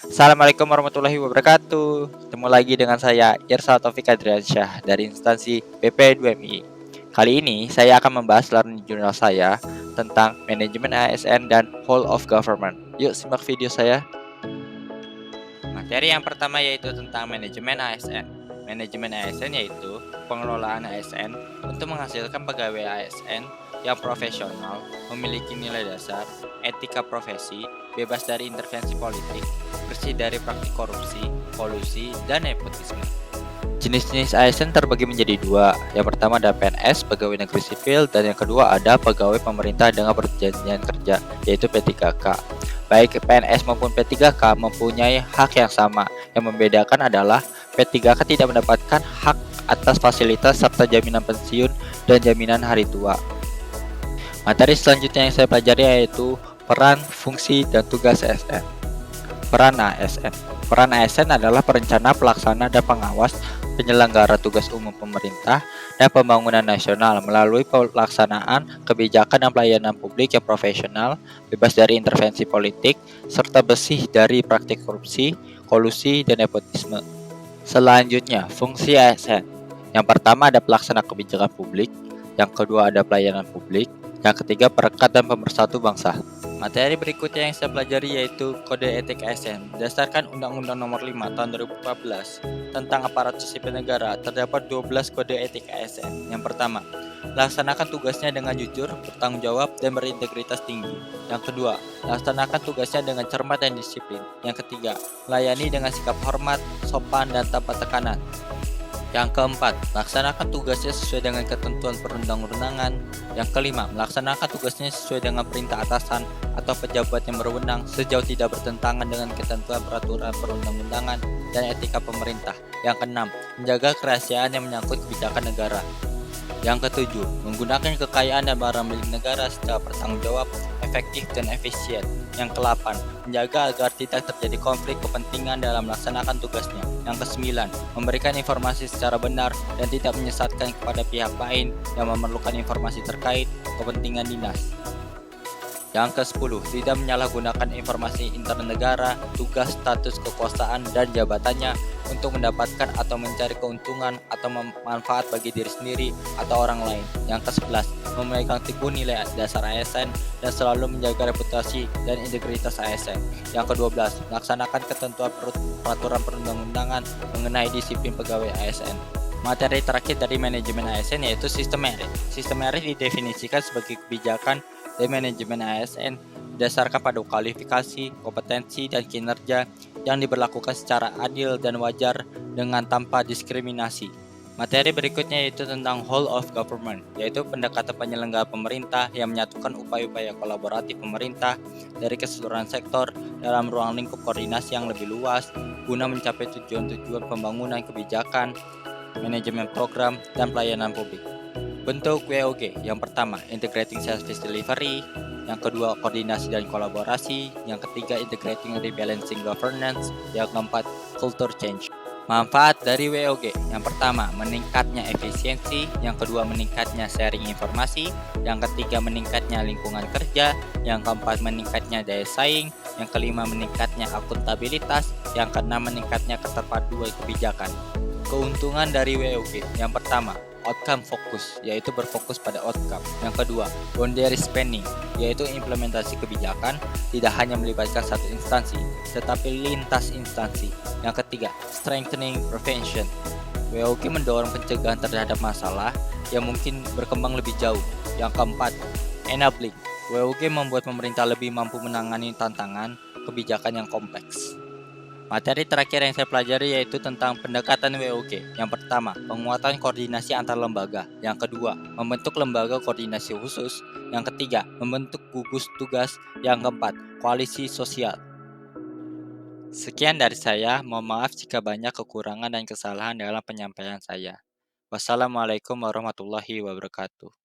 Assalamualaikum warahmatullahi wabarakatuh. Ketemu lagi dengan saya Irsal Taufik Adriansyah dari instansi BP2MI. Kali ini saya akan membahas learning journal saya tentang manajemen ASN dan whole of government. Yuk simak video saya. Materi yang pertama yaitu tentang manajemen ASN. Manajemen ASN yaitu pengelolaan ASN untuk menghasilkan pegawai ASN yang profesional, memiliki nilai dasar, etika profesi, bebas dari intervensi politik, bersih dari praktik korupsi, kolusi, dan nepotisme. Jenis-jenis ASN terbagi menjadi dua. Yang pertama ada PNS, pegawai negeri sipil, dan yang kedua ada pegawai pemerintah dengan perjanjian kerja, yaitu P3K. Baik PNS maupun P3K mempunyai hak yang sama. Yang membedakan adalah P3K tidak mendapatkan hak atas fasilitas serta jaminan pensiun dan jaminan hari tua. Materi selanjutnya yang saya pelajari yaitu peran, fungsi, dan tugas ASN. Peran ASN. Peran ASN adalah perencana, pelaksana, dan pengawas penyelenggara tugas umum pemerintah dan pembangunan nasional melalui pelaksanaan kebijakan dan pelayanan publik yang profesional, bebas dari intervensi politik, serta bersih dari praktik korupsi, kolusi, dan nepotisme. Selanjutnya, fungsi ASN. Yang pertama ada pelaksana kebijakan publik, yang kedua ada pelayanan publik, yang ketiga perekat dan pemersatu bangsa. Materi berikutnya yang saya pelajari yaitu Kode Etik ASN. Berdasarkan Undang-Undang Nomor 5 Tahun 2014 tentang aparatur sipil negara, terdapat 12 Kode Etik ASN. Yang pertama, laksanakan tugasnya dengan jujur, bertanggung jawab, dan berintegritas tinggi. Yang kedua, laksanakan tugasnya dengan cermat dan disiplin. Yang ketiga, melayani dengan sikap hormat, sopan, dan tanpa tekanan. Yang keempat, laksanakan tugasnya sesuai dengan ketentuan perundang-undangan. Yang kelima, melaksanakan tugasnya sesuai dengan perintah atasan atau pejabat yang berwenang sejauh tidak bertentangan dengan ketentuan peraturan perundang-undangan dan etika pemerintah. Yang keenam, menjaga kerahasiaan yang menyangkut kebijakan negara. Yang ketujuh, menggunakan kekayaan dan barang milik negara secara bertanggung jawab, efektif, dan efisien. Yang kedelapan, menjaga agar tidak terjadi konflik kepentingan dalam melaksanakan tugasnya. Yang kesembilan, memberikan informasi secara benar dan tidak menyesatkan kepada pihak lain yang memerlukan informasi terkait kepentingan dinas. Yang ke-10, tidak menyalahgunakan informasi internal negara, tugas, status, kekuasaan, dan jabatannya untuk mendapatkan atau mencari keuntungan atau manfaat bagi diri sendiri atau orang lain. Yang ke-11, memegang teguh nilai dasar ASN dan selalu menjaga reputasi dan integritas ASN. Yang ke-12, melaksanakan ketentuan peraturan perundang-undangan mengenai disiplin pegawai ASN. Materi terakhir dari manajemen ASN yaitu sistem merit. Sistem merit didefinisikan sebagai kebijakan dan manajemen ASN berdasarkan pada kualifikasi, kompetensi, dan kinerja yang diberlakukan secara adil dan wajar dengan tanpa diskriminasi. Materi berikutnya yaitu tentang whole of government, yaitu pendekatan penyelenggara pemerintah yang menyatukan upaya-upaya kolaboratif pemerintah dari keseluruhan sektor dalam ruang lingkup koordinasi yang lebih luas guna mencapai tujuan-tujuan pembangunan kebijakan, manajemen program, dan pelayanan publik. Bentuk WOG, yang pertama Integrating Service Delivery, yang kedua koordinasi dan kolaborasi, yang ketiga Integrating Rebalancing Governance, yang keempat Culture Change. Manfaat dari WOG, yang pertama meningkatnya efisiensi, yang kedua meningkatnya sharing informasi, yang ketiga meningkatnya lingkungan kerja, yang keempat meningkatnya daya saing, yang kelima meningkatnya akuntabilitas, yang keenam meningkatnya keterpaduan kebijakan. Keuntungan dari WOG, yang pertama outcome fokus, yaitu berfokus pada outcome. Yang kedua, boundary spanning, yaitu implementasi kebijakan tidak hanya melibatkan satu instansi, tetapi lintas instansi. Yang ketiga, strengthening prevention. WOG mendorong pencegahan terhadap masalah yang mungkin berkembang lebih jauh. Yang keempat, enabling. WOG membuat pemerintah lebih mampu menangani tantangan kebijakan yang kompleks. Materi terakhir yang saya pelajari yaitu tentang pendekatan WOG. Yang pertama, penguatan koordinasi antar lembaga. Yang kedua, membentuk lembaga koordinasi khusus. Yang ketiga, membentuk gugus tugas. Yang keempat, koalisi sosial. Sekian dari saya, mohon maaf jika banyak kekurangan dan kesalahan dalam penyampaian saya. Wassalamualaikum warahmatullahi wabarakatuh.